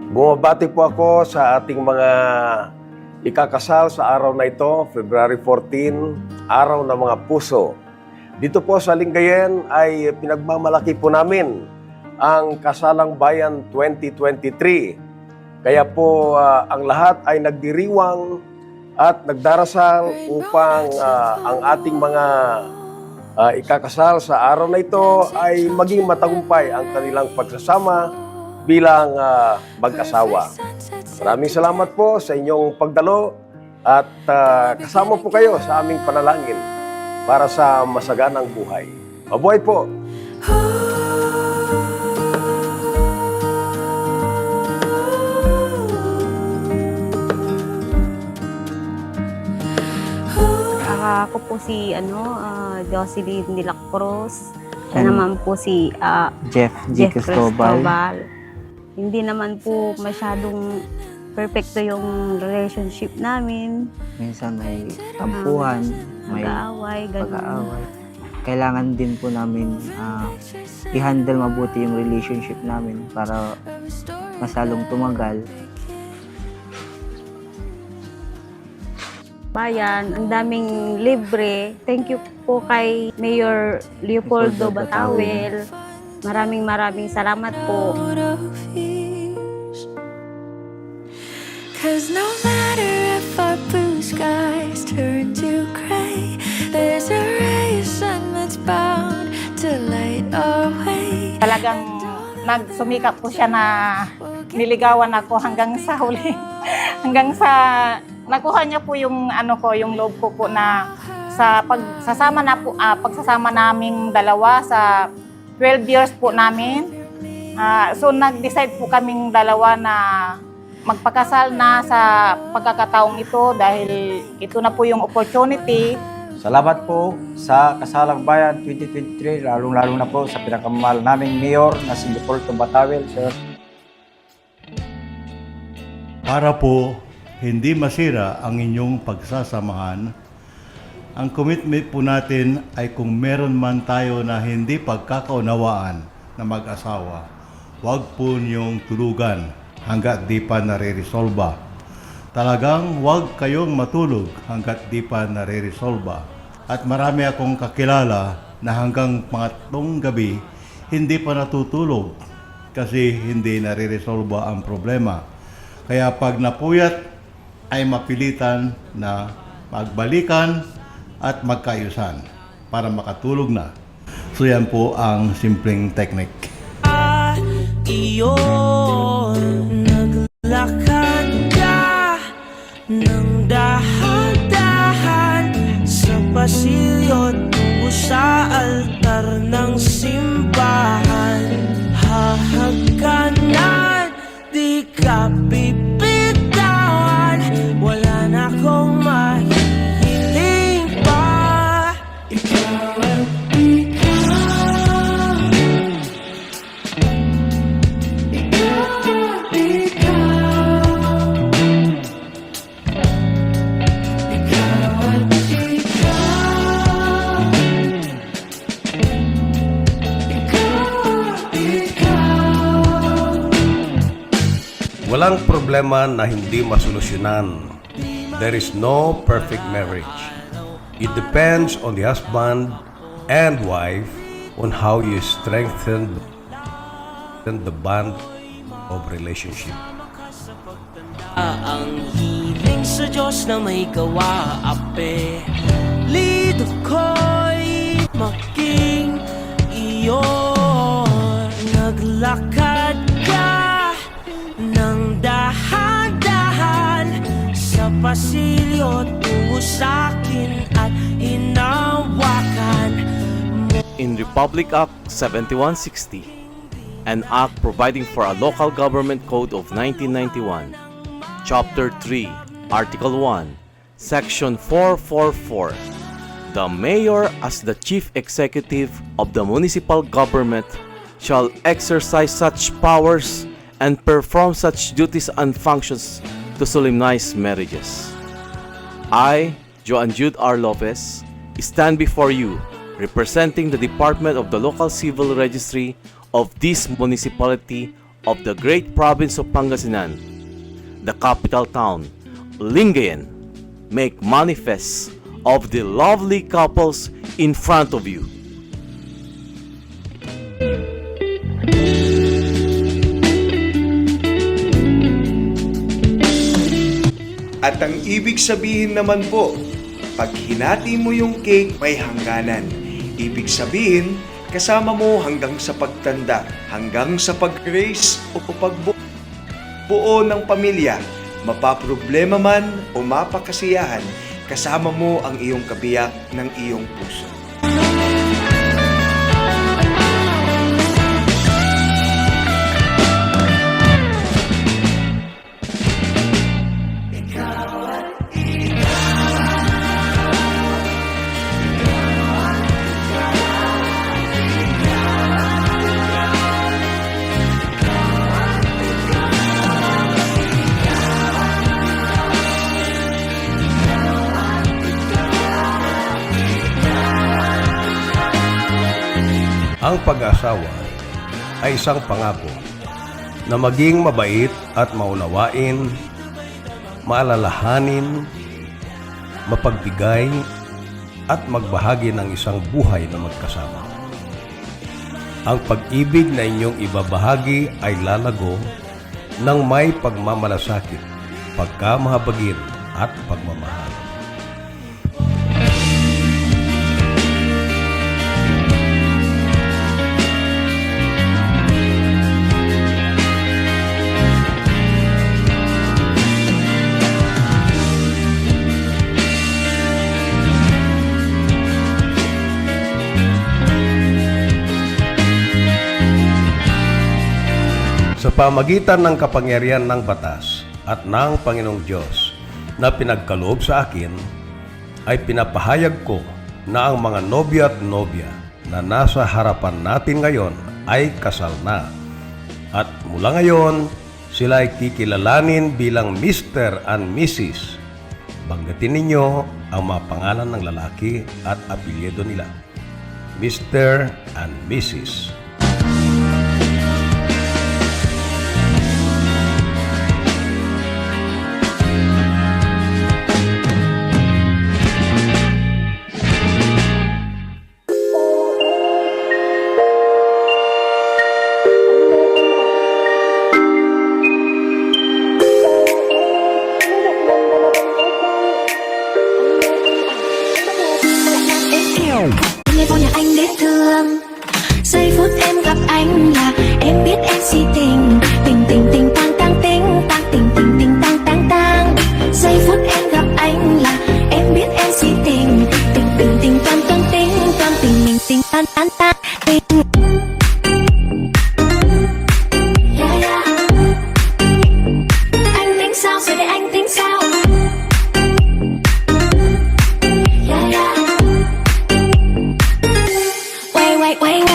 Bumabati po ako sa ating mga ikakasal sa araw na ito, February 14, Araw ng Mga Puso. Dito po sa Lingayen ay pinagmamalaki po namin ang Kasalang Bayan 2023. Kaya po ang lahat ay nagdiriwang at nagdarasal upang ang ating mga ikakasal sa araw na ito ay maging matagumpay ang kanilang pagsasama bilang mag-asawa. Maraming salamat po sa inyong pagdalo at kasama po kayo sa aming panalangin para sa masaganang buhay. Mabuhay po! Ako po si Jocelyn de la Cruz. Siya naman po si Jeff Cristobal. Hindi naman po masyadong perfecto yung relationship namin. Minsan may tampuhan, may Pag-aaway, ganun. pag-aaway. Kailangan din po namin i-handle mabuti yung relationship namin para masalong tumagal. Bayan, ang daming libre. Thank you po kay Mayor Leopoldo Batawel. Maraming salamat po. Cause no matter if our blue skies turn to gray, there's a ray of sun that's bound to light our way. Talagang nagsumikap po siya na niligawan ako hanggang sa huli. Hanggang sa nakuha niya po yung yung loob ko po na sa pagsasama naming dalawa sa 12 years po namin. So nag-decide po kaming dalawa na magpakasal na sa pagkakataong ito dahil ito na po yung opportunity. Salamat po sa Kasalang Bayan 2023, lalong-lalo na po sa pinakamahal naming mayor na si Leopoldo Batawel, sir. Para po hindi masira ang inyong pagsasamahan, ang commitment po natin ay kung meron man tayo na hindi pagkakaunawaan na mag-asawa, huwag po niyong tulugan hanggat di pa nare-resolba. Talagang huwag kayong matulog hanggat di pa nare-resolba. At marami akong kakilala na hanggang pangatlong gabi hindi pa natutulog kasi hindi nare-resolba ang problema. Kaya pag napuyat ay mapilitan na magbalikan at magkaayusan para makatulog na. So yan po ang simpleng technique. Iyon, naglakad ka ng dahan-dahan sa pasilyo tungo sa altar ng simbahan. Hahagkanan, di ka bibitawan, wala na akong mahihiling pa. Ikaw at Walang problema na hindi masolusyonan. There is no perfect marriage. It depends on the husband and wife on how you strengthen the bond of relationship. Ang hiling sa Diyos na may gawa, ape lido ko'y maging iyon. Naglakad ka ng dahan-dahan sa pasilyo tungo sa'kin at hinawakan mo. In Republic Act 7160, an act providing for a local government code of 1991, Chapter 3, Article 1, Section 444, the mayor as the chief executive of the municipal government shall exercise such powers and perform such duties and functions to solemnize marriages. I, Joan Jude R. Lopez, stand before you representing the Department of the Local Civil Registry of this municipality of the great province of Pangasinan, the capital town, Lingayen, make manifest of the lovely couples in front of you. At ang ibig sabihin naman po, pag hinati mo yung cake, may hangganan. Ibig sabihin, kasama mo hanggang sa pagtanda, hanggang sa pag-raise o pagbuo ng pamilya, mapaproblema man o mapakasiyahan, kasama mo ang iyong kabiyak ng iyong puso. Ang pag-asawa ay isang pangako na maging mabait at maunawain, maalalahanin, mapagbigay at magbahagi ng isang buhay na magkasama. Ang pag-ibig na inyong ibabahagi ay lalago ng may pagmamalasakit, pagkamahabagin at pagmamahal. Sa pamagitan ng kapangyarihan ng batas at ng Panginoong Diyos na pinagkaloob sa akin, ay pinapahayag ko na ang mga nobya at nobya na nasa harapan natin ngayon ay kasal na. At mula ngayon, sila ay kikilalanin bilang Mr. and Mrs. Banggatin ninyo ang mga pangalan ng lalaki at apelyido nila. Mr. and Mrs. Ngày phố nhà anh dễ thương, giây phút em gặp anh là em biết em si tình, tình tình tình tang tang tình tang tình tình tình tang tang tang. Giây phút em gặp anh là em biết em si tình, tình tình tình tang tang tình tang tình mình tình tan tan tan tình. Yeah, yeah. Anh tính sao rồi để anh tính sao? Yeah, yeah. Wait, wait, wait.